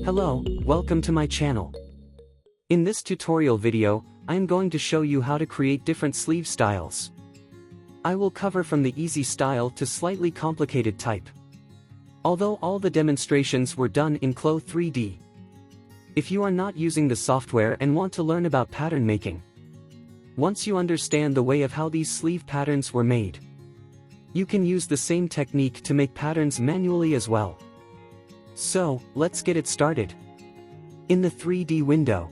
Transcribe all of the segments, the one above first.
Hello, welcome to my channel. In this tutorial video, I am going to show you how to create different sleeve styles. I will cover from the easy style to slightly complicated type. Although all the demonstrations were done in Clo 3D. If you are not using the software and want to learn about pattern making, once you understand the way of how these sleeve patterns were made, you can use the same technique to make patterns manually as well. So, let's get it started. In the 3D window,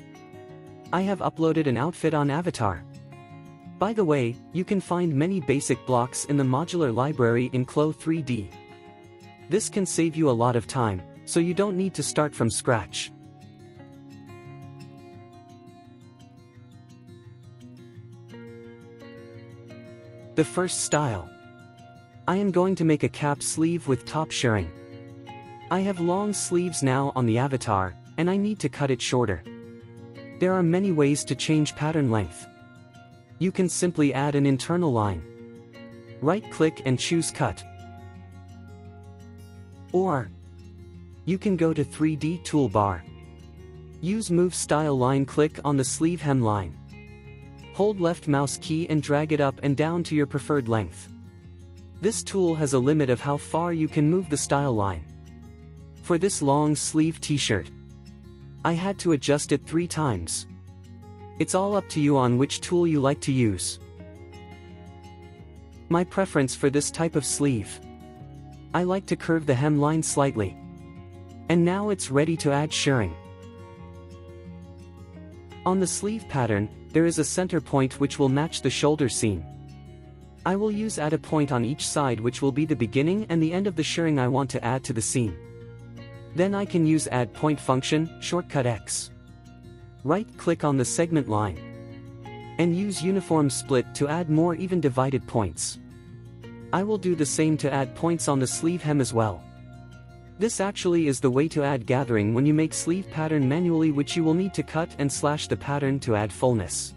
I have uploaded an outfit on Avatar. By the way, you can find many basic blocks in the modular library in Clo 3D. This can save you a lot of time, so you don't need to start from scratch. The first style. I am going to make a cap sleeve with top shirring. I have long sleeves now on the avatar, and I need to cut it shorter. There are many ways to change pattern length. You can simply add an internal line. Right-click and choose Cut. Or, you can go to 3D toolbar. Use Move Style Line, click on the sleeve hem line. Hold left mouse key and drag it up and down to your preferred length. This tool has a limit of how far you can move the style line. For this long sleeve t-shirt, I had to adjust it 3 times. It's all up to you on which tool you like to use. My preference for this type of sleeve, I like to curve the hem line slightly. And now it's ready to add shirring. On the sleeve pattern, there is a center point which will match the shoulder seam. I will add a point on each side which will be the beginning and the end of the shirring I want to add to the seam. Then I can use Add Point function, shortcut X. Right-click on the segment line. And use Uniform Split to add more even divided points. I will do the same to add points on the sleeve hem as well. This actually is the way to add gathering when you make sleeve pattern manually, which you will need to cut and slash the pattern to add fullness.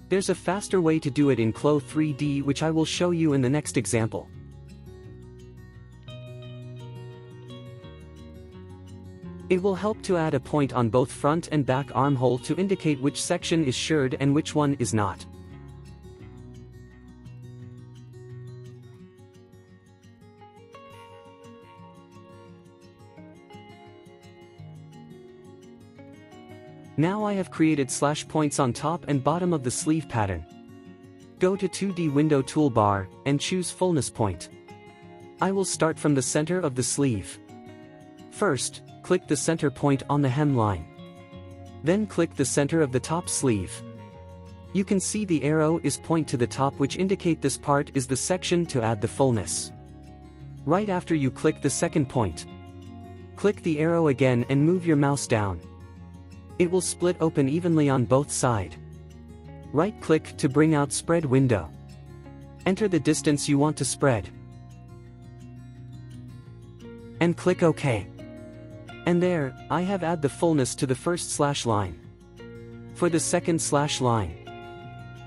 There's a faster way to do it in Clo 3D which I will show you in the next example. It will help to add a point on both front and back armhole to indicate which section is shirred and which one is not. Now I have created slash points on top and bottom of the sleeve pattern. Go to 2D window toolbar, and choose fullness point. I will start from the center of the sleeve. First, click the center point on the hem line. Then click the center of the top sleeve. You can see the arrow is point to the top, which indicate this part is the section to add the fullness. Right after you click the second point, click the arrow again and move your mouse down. It will split open evenly on both sides. Right-click to bring out spread window. Enter the distance you want to spread. And click OK. And there, I have add the fullness to the first slash line. For the second slash line,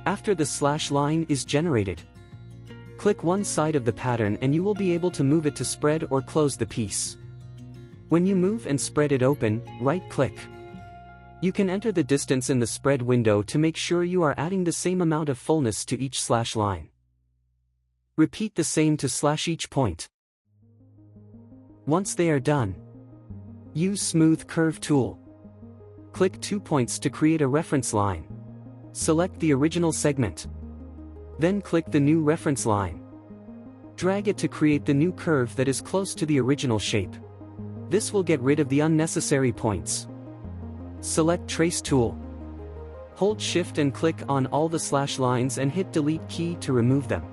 after the slash line is generated, click one side of the pattern and you will be able to move it to spread or close the piece. When you move and spread it open, right-click. You can enter the distance in the spread window to make sure you are adding the same amount of fullness to each slash line. Repeat the same to slash each point. Once they are done, use Smooth Curve tool. Click 2 points to create a reference line. Select the original segment. Then click the new reference line. Drag it to create the new curve that is close to the original shape. This will get rid of the unnecessary points. Select Trace tool. Hold Shift and click on all the slash lines and hit Delete key to remove them.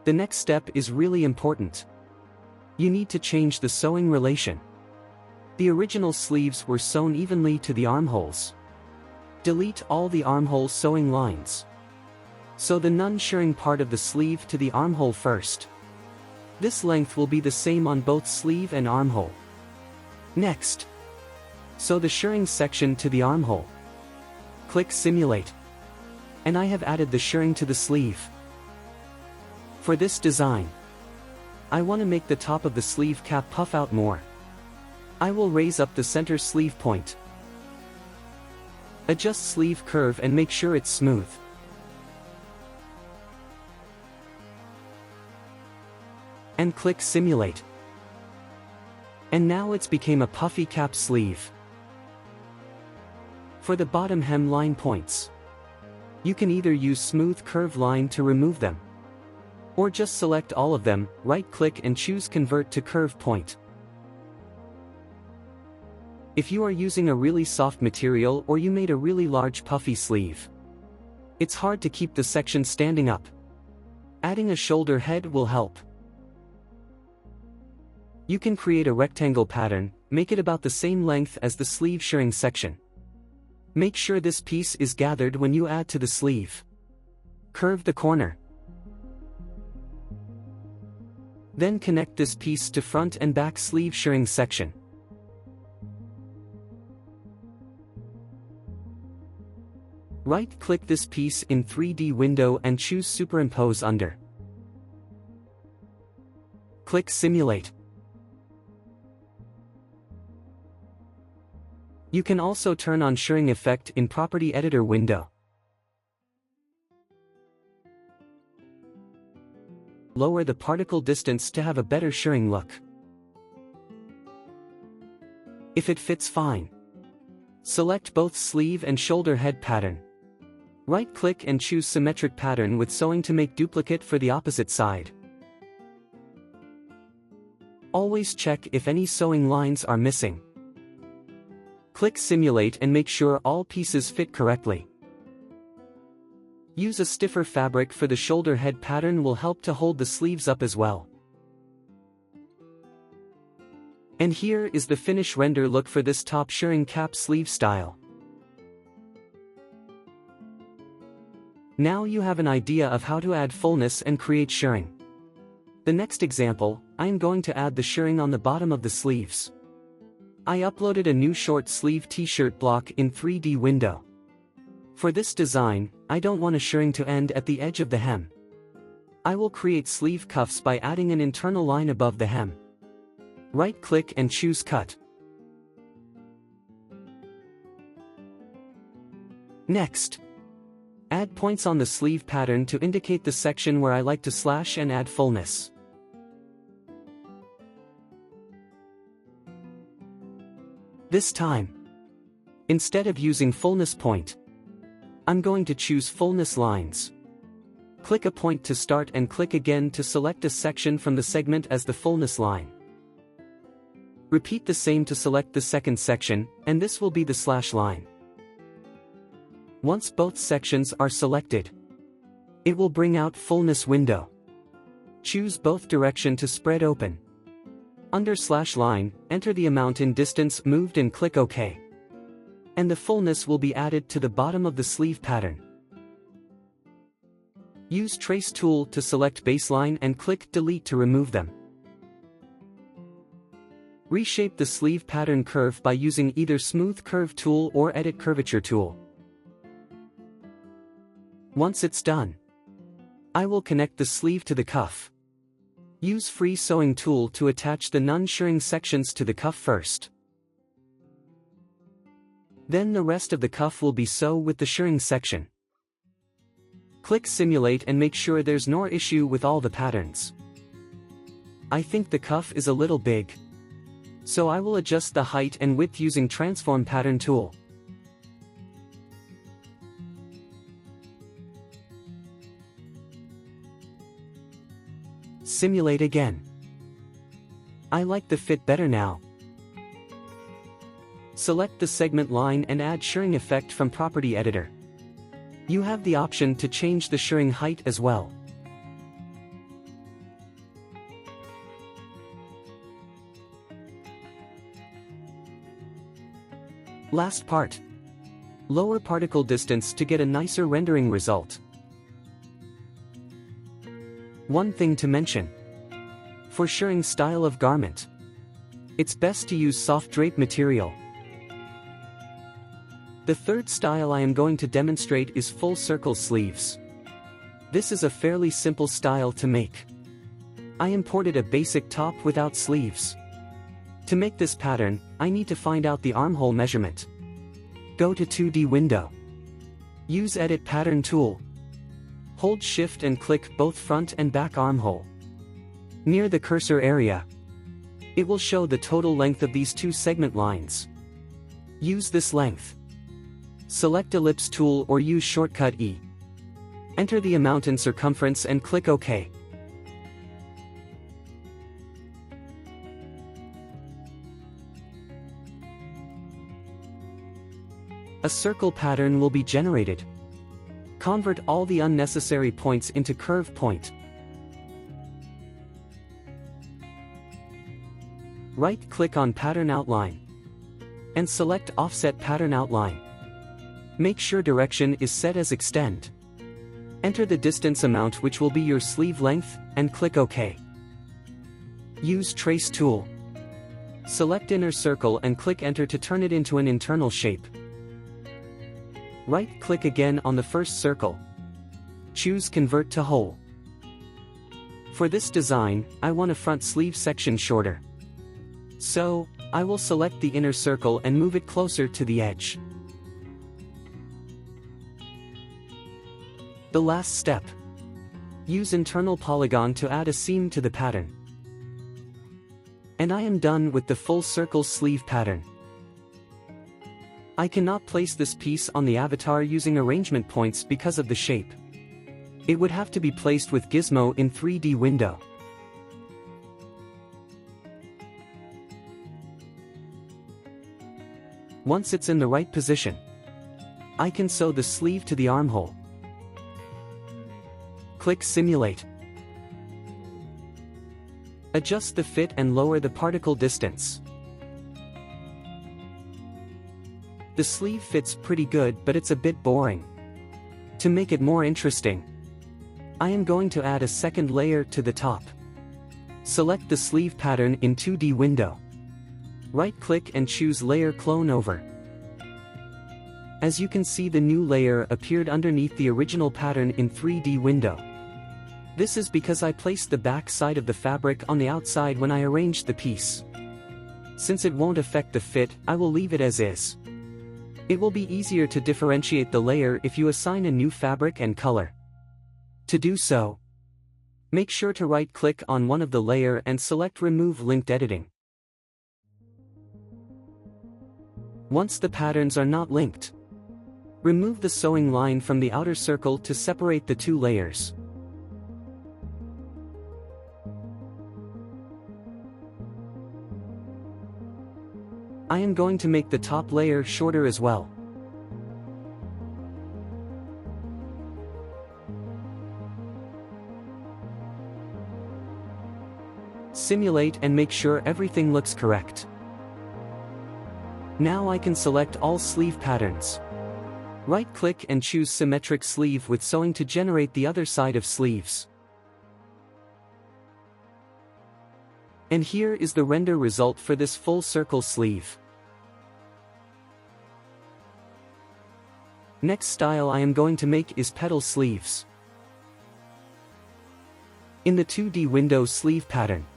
The next step is really important. You need to change the sewing relation. The original sleeves were sewn evenly to the armholes. Delete all the armhole sewing lines. Sew the non-shirring part of the sleeve to the armhole first. This length will be the same on both sleeve and armhole. Next, sew the shirring section to the armhole. Click Simulate. And I have added the shirring to the sleeve. For this design, I want to make the top of the sleeve cap puff out more. I will raise up the center sleeve point. Adjust sleeve curve and make sure it's smooth. And click Simulate. And now it's became a puffy cap sleeve. For the bottom hem line points, you can either use smooth curve line to remove them, or just select all of them, right-click and choose Convert to Curve Point. If you are using a really soft material or you made a really large puffy sleeve, it's hard to keep the section standing up. Adding a shoulder head will help. You can create a rectangle pattern, make it about the same length as the sleeve shirring section. Make sure this piece is gathered when you add to the sleeve. Curve the corner. Then connect this piece to front and back sleeve shirring section. Right-click this piece in 3D window and choose Superimpose under. Click Simulate. You can also turn on shirring effect in Property Editor window. Lower the particle distance to have a better shirring look. If it fits fine, select both sleeve and shoulder head pattern. Right-click and choose Symmetric Pattern with sewing to make duplicate for the opposite side. Always check if any sewing lines are missing. Click Simulate and make sure all pieces fit correctly. Use a stiffer fabric for the shoulder head pattern will help to hold the sleeves up as well. And here is the finish render look for this top shirring cap sleeve style. Now you have an idea of how to add fullness and create shirring. The next example, I am going to add the shirring on the bottom of the sleeves. I uploaded a new short sleeve t-shirt block in 3D window. For this design, I don't want a shirring to end at the edge of the hem. I will create sleeve cuffs by adding an internal line above the hem. Right-click and choose Cut. Next, add points on the sleeve pattern to indicate the section where I like to slash and add fullness. This time, instead of using fullness point, I'm going to choose fullness lines. Click a point to start and click again to select a section from the segment as the fullness line. Repeat the same to select the second section, and this will be the slash line. Once both sections are selected, it will bring out fullness window. Choose both direction to spread open. Under slash line, enter the amount in distance moved and click OK. And the fullness will be added to the bottom of the sleeve pattern. Use Trace tool to select baseline and click Delete to remove them. Reshape the sleeve pattern curve by using either Smooth Curve tool or Edit Curvature tool. Once it's done, I will connect the sleeve to the cuff. Use Free Sewing tool to attach the non-shirring sections to the cuff first. Then the rest of the cuff will be sew with the shirring section. Click Simulate and make sure there's no issue with all the patterns. I think the cuff is a little big, so I will adjust the height and width using Transform Pattern tool. Simulate again. I like the fit better now. Select the segment line and add shirring effect from Property Editor. You have the option to change the shirring height as well. Last part. Lower particle distance to get a nicer rendering result. One thing to mention. For shirring style of garment, it's best to use soft drape material. The third style I am going to demonstrate is full circle sleeves. This is a fairly simple style to make. I imported a basic top without sleeves. To make this pattern, I need to find out the armhole measurement. Go to 2D window. Use Edit Pattern tool. Hold Shift and click both front and back armhole. Near the cursor area, it will show the total length of these two segment lines. Use this length. Select Ellipse tool or use shortcut E. Enter the amount in circumference and click OK. A circle pattern will be generated. Convert all the unnecessary points into curve point. Right-click on Pattern Outline and select Offset Pattern Outline. Make sure direction is set as Extend. Enter the distance amount which will be your sleeve length, and click OK. Use Trace tool. Select Inner Circle and click Enter to turn it into an internal shape. Right-click again on the first circle. Choose Convert to Whole. For this design, I want a front sleeve section shorter. So, I will select the inner circle and move it closer to the edge. The last step. Use internal polygon to add a seam to the pattern. And I am done with the full circle sleeve pattern. I cannot place this piece on the avatar using arrangement points because of the shape. It would have to be placed with gizmo in 3D window. Once it's in the right position, I can sew the sleeve to the armhole. Click Simulate. Adjust the fit and lower the particle distance. The sleeve fits pretty good, but it's a bit boring. To make it more interesting, I am going to add a second layer to the top. Select the sleeve pattern in 2D window. Right-click and choose Layer Clone Over. As you can see, the new layer appeared underneath the original pattern in 3D window. This is because I placed the back side of the fabric on the outside when I arranged the piece. Since it won't affect the fit, I will leave it as is. It will be easier to differentiate the layer if you assign a new fabric and color. To do so, make sure to right-click on one of the layer and select Remove Linked Editing. Once the patterns are not linked, remove the sewing line from the outer circle to separate the two layers. I am going to make the top layer shorter as well. Simulate and make sure everything looks correct. Now I can select all sleeve patterns. Right-click and choose Symmetric Sleeve with Sewing to generate the other side of sleeves. And here is the render result for this full circle sleeve. Next style I am going to make is petal sleeves. In the 2D window sleeve pattern,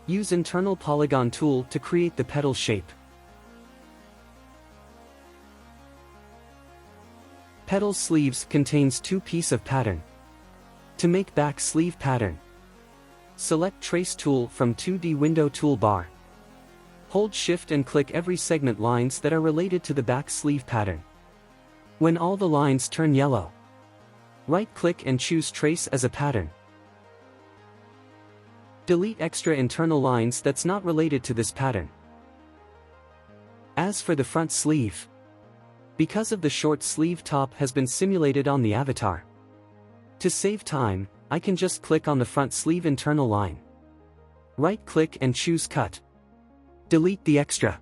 use internal polygon tool to create the petal shape. Petal sleeves contains two pieces of pattern. To make back sleeve pattern, select Trace tool from 2D window toolbar. Hold Shift and click every segment lines that are related to the back sleeve pattern. When all the lines turn yellow, right-click and choose Trace as a pattern. Delete extra internal lines that's not related to this pattern. As for the front sleeve, because of the short sleeve top has been simulated on the avatar, to save time, I can just click on the front sleeve internal line. Right-click and choose Cut. Delete the extra.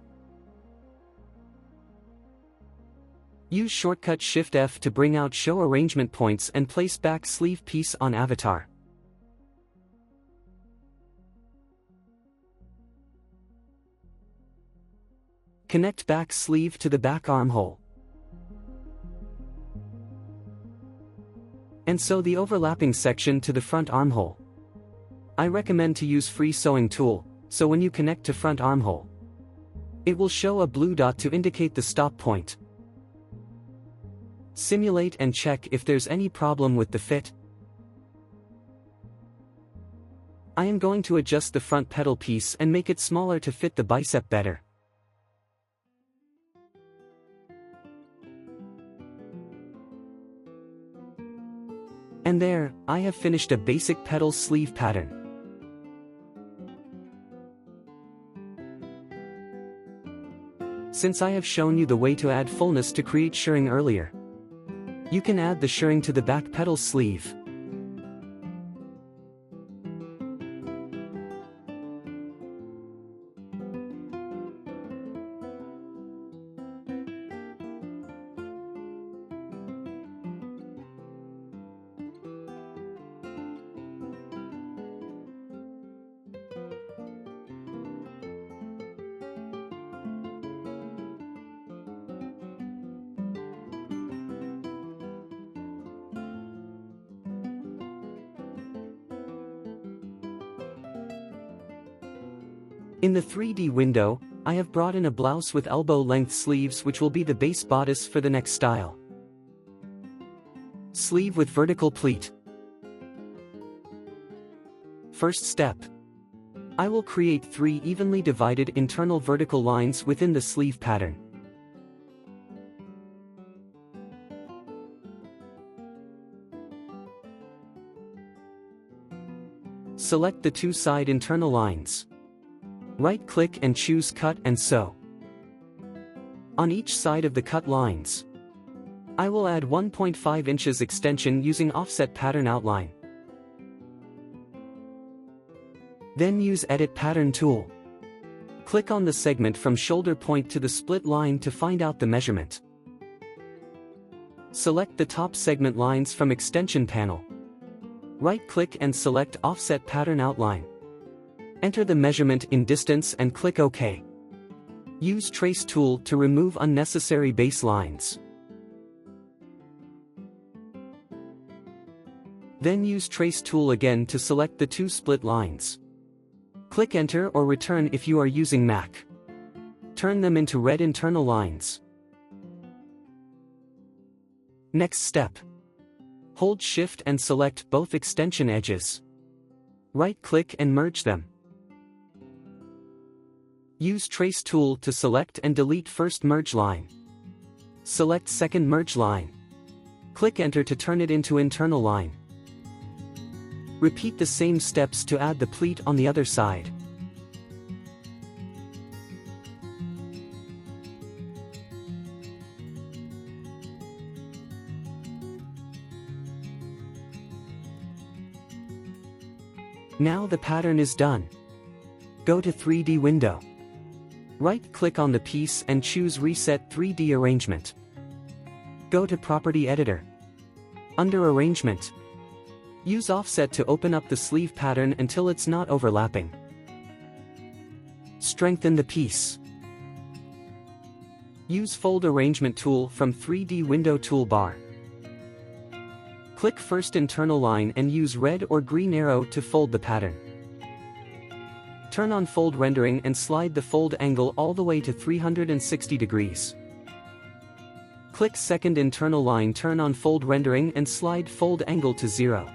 Use shortcut Shift F to bring out Show Arrangement Points and place back sleeve piece on avatar. Connect back sleeve to the back armhole. And sew the overlapping section to the front armhole. I recommend to use free sewing tool, so when you connect to front armhole, it will show a blue dot to indicate the stop point. Simulate and check if there's any problem with the fit. I am going to adjust the front petal piece and make it smaller to fit the bicep better. And there, I have finished a basic petal sleeve pattern. Since I have shown you the way to add fullness to create shirring earlier, you can add the shirring to the back petal sleeve. In the 3D window, I have brought in a blouse with elbow-length sleeves which will be the base bodice for the next style. Sleeve with vertical pleat. First step. I will create 3 evenly divided internal vertical lines within the sleeve pattern. Select the 2 side internal lines. Right-click and choose Cut and Sew. On each side of the cut lines, I will add 1.5 inches extension using offset pattern outline. Then use Edit Pattern tool. Click on the segment from shoulder point to the split line to find out the measurement. Select the top segment lines from extension panel. Right-click and select Offset Pattern Outline. Enter the measurement in distance and click OK. Use Trace tool to remove unnecessary base lines. Then use Trace tool again to select the 2 split lines. Click Enter or Return if you are using Mac. Turn them into red internal lines. Next step. Hold Shift and select both extension edges. Right-click and merge them. Use Trace tool to select and delete first merge line. Select second merge line. Click Enter to turn it into internal line. Repeat the same steps to add the pleat on the other side. Now the pattern is done. Go to 3D window. Right-click on the piece and choose Reset 3D Arrangement. Go to Property Editor. Under Arrangement, use Offset to open up the sleeve pattern until it's not overlapping. Strengthen the piece. Use Fold Arrangement tool from 3D window toolbar. Click first internal line and use red or green arrow to fold the pattern. Turn on fold rendering and slide the fold angle all the way to 360 degrees. Click second internal line, turn on fold rendering and slide fold angle to 0.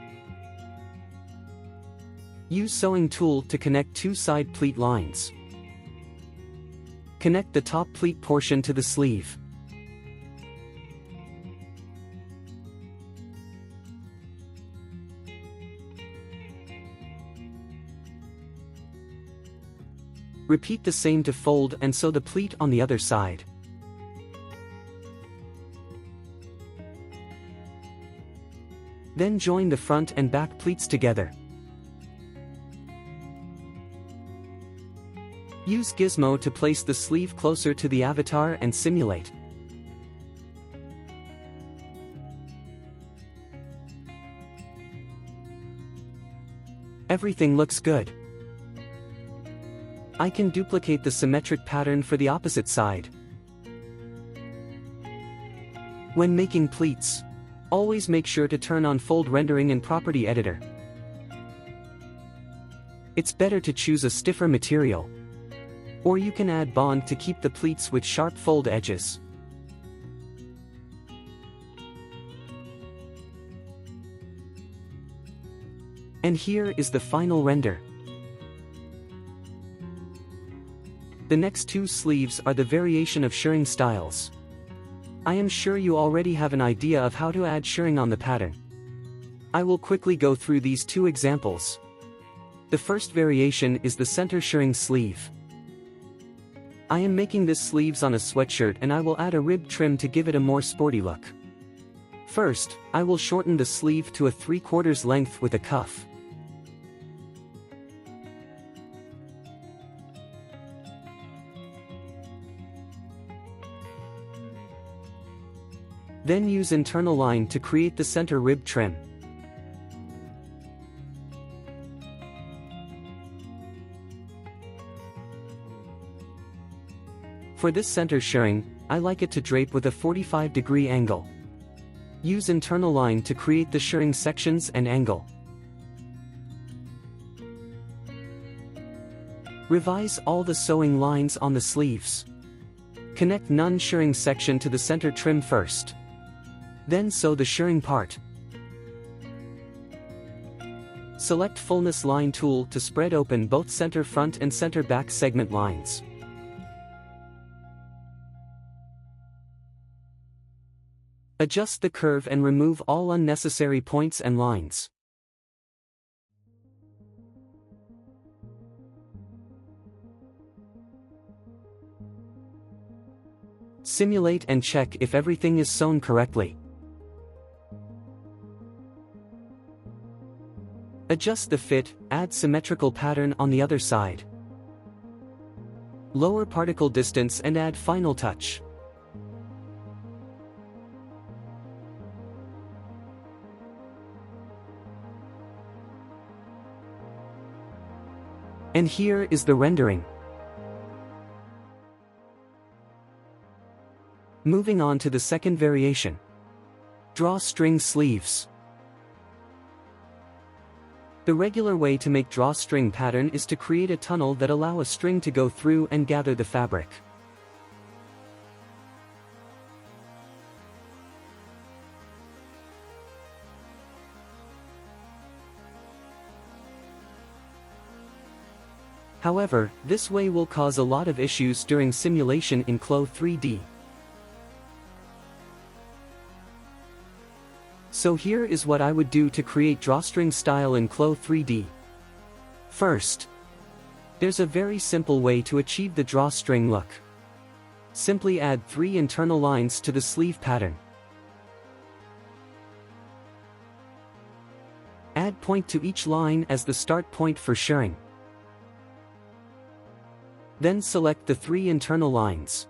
Use sewing tool to connect 2 side pleat lines. Connect the top pleat portion to the sleeve. Repeat the same to fold and sew the pleat on the other side. Then join the front and back pleats together. Use Gizmo to place the sleeve closer to the avatar and simulate. Everything looks good. I can duplicate the symmetric pattern for the opposite side. When making pleats, Always make sure to turn on fold rendering in Property Editor. It's better to choose a stiffer material. Or you can add bond to keep the pleats with sharp fold edges. And here is the final render. The next two sleeves are the variation of shirring styles. I am sure you already have an idea of how to add shirring on the pattern. I will quickly go through these two examples. The first variation is the center shirring sleeve. I am making this sleeves on a sweatshirt and I will add a rib trim to give it a more sporty look. First, I will shorten the sleeve to a 3/4 length with a cuff. Then use internal line to create the center rib trim. For this center shirring, I like it to drape with a 45-degree angle. Use internal line to create the shirring sections and angle. Revise all the sewing lines on the sleeves. Connect non-shirring section to the center trim first. Then sew the shirring part. Select fullness line tool to spread open both center front and center back segment lines. Adjust the curve and remove all unnecessary points and lines. Simulate and check if everything is sewn correctly. Adjust the fit, add symmetrical pattern on the other side. Lower particle distance and add final touch. And here is the rendering. Moving on to the second variation. Drawstring sleeves. The regular way to make drawstring pattern is to create a tunnel that allow a string to go through and gather the fabric. However, this way will cause a lot of issues during simulation in Clo 3D. So here is what I would do to create drawstring style in Clo 3D. First, there's a very simple way to achieve the drawstring look. Simply add 3 internal lines to the sleeve pattern. Add point to each line as the start point for shirring. Then select the 3 internal lines.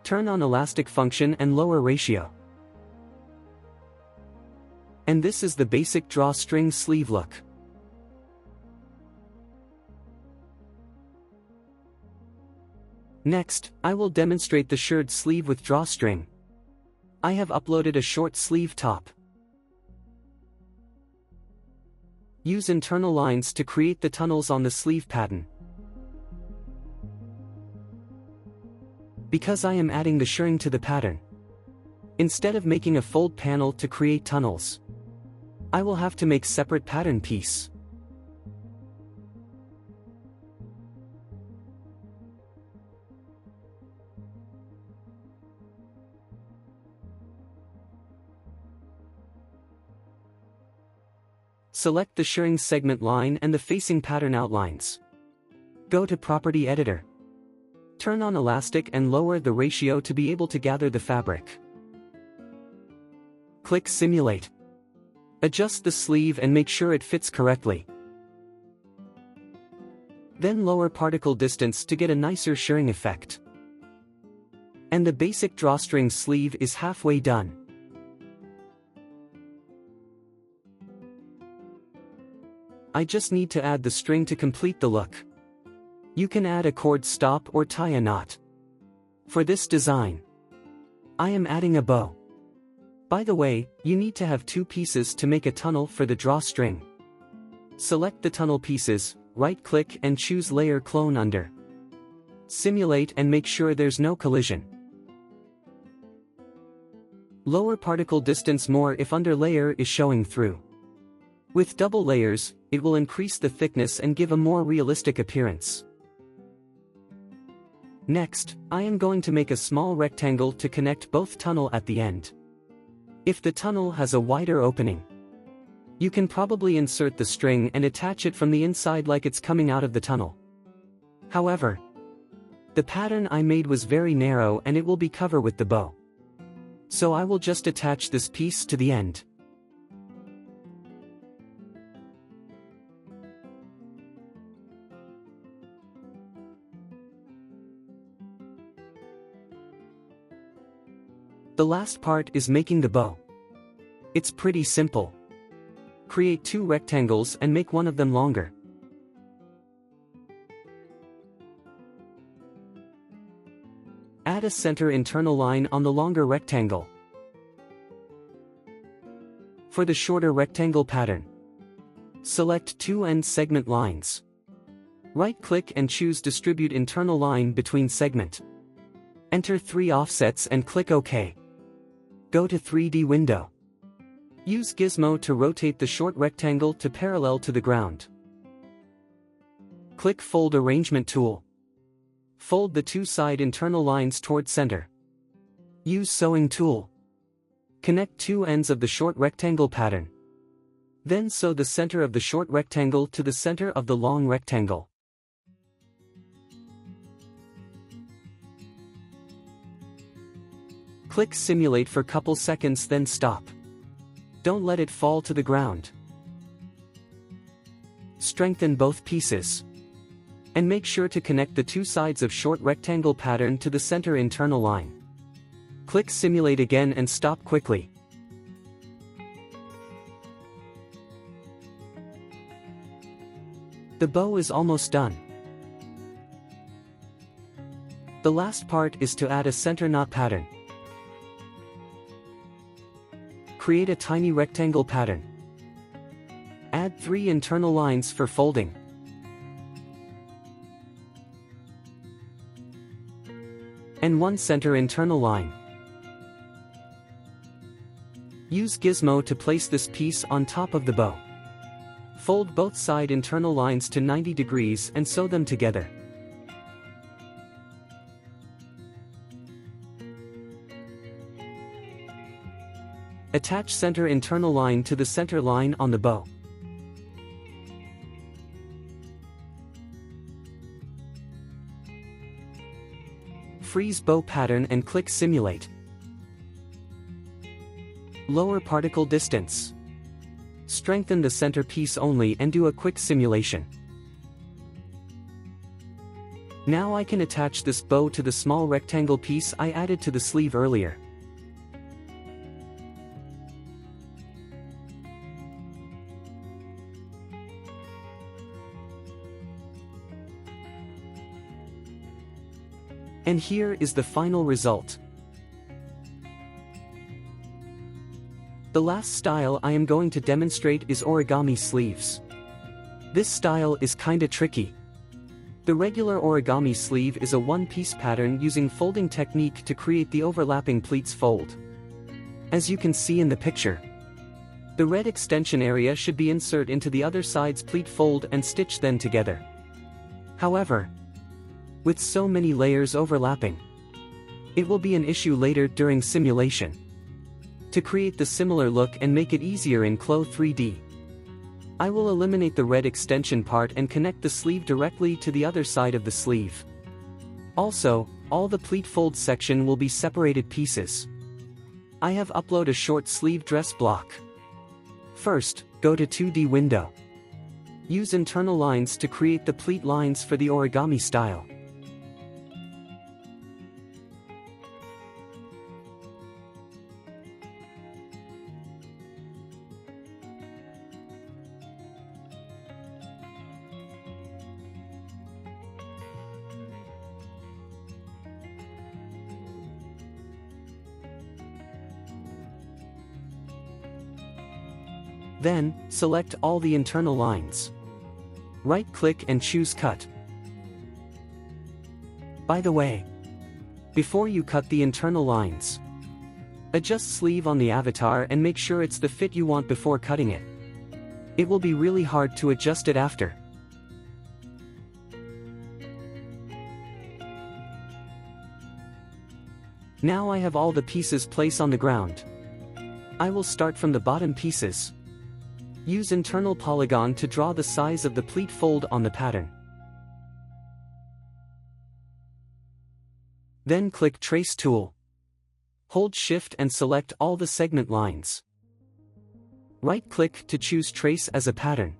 Turn on elastic function and lower ratio. And this is the basic drawstring sleeve look. Next, I will demonstrate the shirred sleeve with drawstring. I have uploaded a short sleeve top. Use internal lines to create the tunnels on the sleeve pattern. Because I am adding the shirring to the pattern, instead of making a fold panel to create tunnels, I will have to make separate pattern piece. Select the shirring segment line and the facing pattern outlines. Go to Property Editor. Turn on elastic and lower the ratio to be able to gather the fabric. Click Simulate. Adjust the sleeve and make sure it fits correctly. Then lower particle distance to get a nicer shirring effect. And the basic drawstring sleeve is halfway done. I just need to add the string to complete the look. You can add a cord stop or tie a knot. For this design, I am adding a bow. By the way, you need to have 2 pieces to make a tunnel for the drawstring. Select the tunnel pieces, right-click and choose Layer Clone Under. Simulate and make sure there's no collision. Lower particle distance more if under layer is showing through. With double layers, it will increase the thickness and give a more realistic appearance. Next, I am going to make a small rectangle to connect both tunnel at the end. If the tunnel has a wider opening, you can probably insert the string and attach it from the inside like it's coming out of the tunnel. However, the pattern I made was very narrow and it will be covered with the bow. So I will just attach this piece to the end. The last part is making the bow. It's pretty simple. Create 2 rectangles and make one of them longer. Add a center internal line on the longer rectangle. For the shorter rectangle pattern, select 2 end segment lines. Right-click and choose Distribute Internal Line Between Segment. Enter 3 offsets and click OK. Go to 3D window. Use Gizmo to rotate the short rectangle to parallel to the ground. Click Fold Arrangement tool. Fold the 2 side internal lines toward center. Use Sewing tool. Connect 2 ends of the short rectangle pattern. Then sew the center of the short rectangle to the center of the long rectangle. Click Simulate for couple seconds then stop. Don't let it fall to the ground. Strengthen both pieces. And make sure to connect the 2 sides of short rectangle pattern to the center internal line. Click Simulate again and stop quickly. The bow is almost done. The last part is to add a center knot pattern. Create a tiny rectangle pattern. Add 3 internal lines for folding. And 1 center internal line. Use Gizmo to place this piece on top of the bow. Fold both side internal lines to 90 degrees and sew them together. Attach center internal line to the center line on the bow. Freeze bow pattern and click Simulate. Lower particle distance. Strengthen the center piece only and do a quick simulation. Now I can attach this bow to the small rectangle piece I added to the sleeve earlier. And here is the final result. The last style I am going to demonstrate is origami sleeves. This style is kinda tricky. The regular origami sleeve is a one-piece pattern using folding technique to create the overlapping pleats fold. As you can see in the picture, the red extension area should be inserted into the other side's pleat fold and stitch then together. However, with so many layers overlapping, it will be an issue later during simulation. To create the similar look and make it easier in Clo 3D, I will eliminate the red extension part and connect the sleeve directly to the other side of the sleeve. Also, all the pleat fold section will be separated pieces. I have uploaded a short sleeve dress block. First, go to 2D window. Use internal lines to create the pleat lines for the origami style. Then, select all the internal lines. Right-click and choose Cut. By the way, before you cut the internal lines, adjust sleeve on the avatar and make sure it's the fit you want before cutting it. It will be really hard to adjust it after. Now I have all the pieces placed on the ground. I will start from the bottom pieces. Use internal polygon to draw the size of the pleat fold on the pattern. Then click Trace tool. Hold Shift and select all the segment lines. Right-click to choose Trace as a pattern.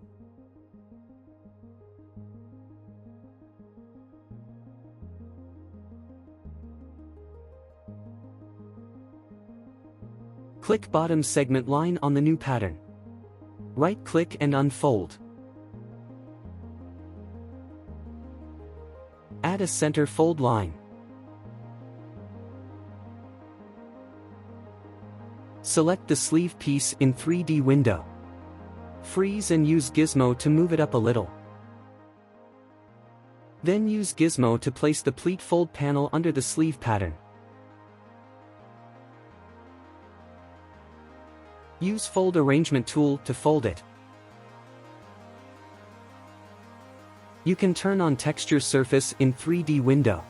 Click bottom segment line on the new pattern. Right-click and unfold. Add a center fold line. Select the sleeve piece in 3D window. Freeze and use Gizmo to move it up a little. Then use Gizmo to place the pleat fold panel under the sleeve pattern. Use Fold Arrangement tool to fold it. You can turn on Texture Surface in 3D window.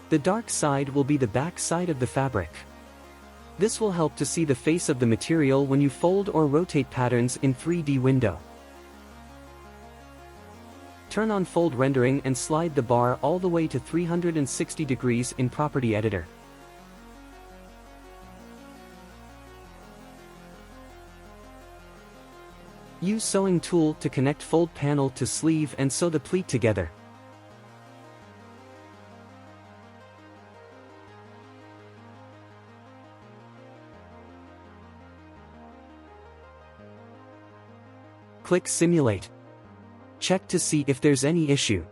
The dark side will be the back side of the fabric. This will help to see the face of the material when you fold or rotate patterns in 3D window. Turn on Fold Rendering and slide the bar all the way to 360 degrees in Property Editor. Use Sewing tool to connect fold panel to sleeve and sew the pleat together. Click Simulate. Check to see if there's any issue.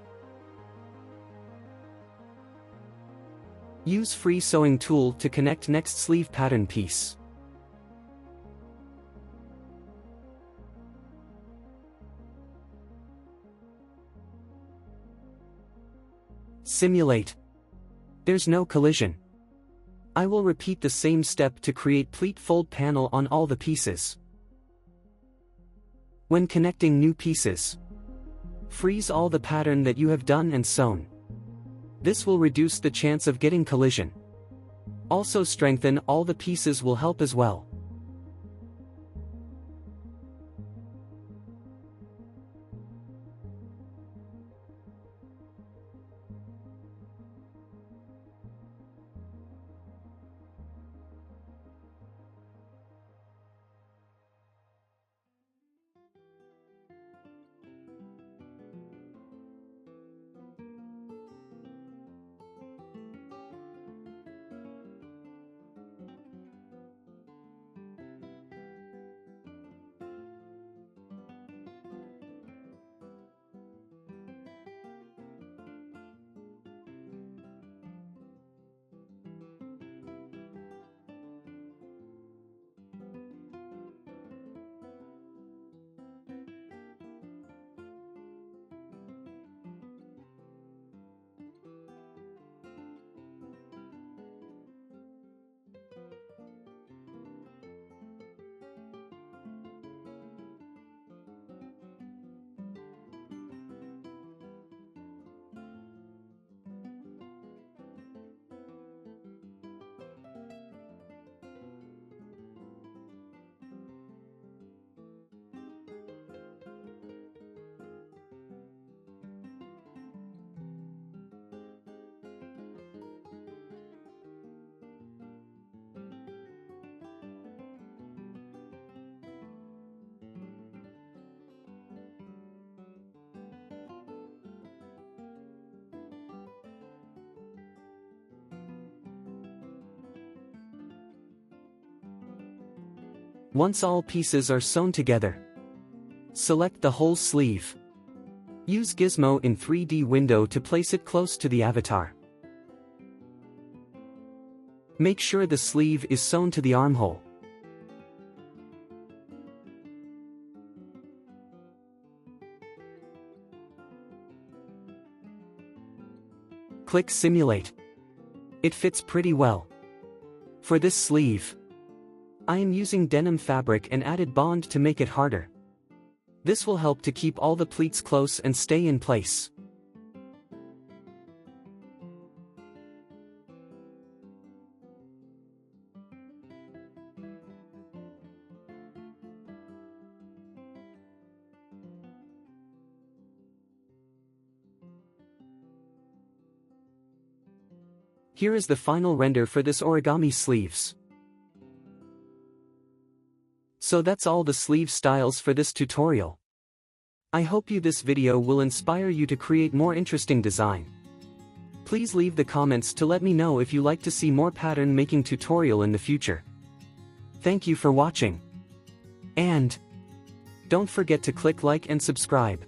Use Free Sewing tool to connect next sleeve pattern piece. Simulate. There's no collision. I will repeat the same step to create pleat fold panel on all the pieces. When connecting new pieces, freeze all the pattern that you have done and sewn. This will reduce the chance of getting collision. Also strengthen all the pieces will help as well. Once all pieces are sewn together, select the whole sleeve. Use Gizmo in 3D window to place it close to the avatar. Make sure the sleeve is sewn to the armhole. Click Simulate. It fits pretty well. For this sleeve, I am using denim fabric and added bond to make it harder. This will help to keep all the pleats close and stay in place. Here is the final render for this origami sleeves. So that's all the sleeve styles for this tutorial. I hope this video will inspire you to create more interesting design. Please leave the comments to let me know if you like to see more pattern making tutorial in the future. Thank you for watching. And don't forget to click like and subscribe.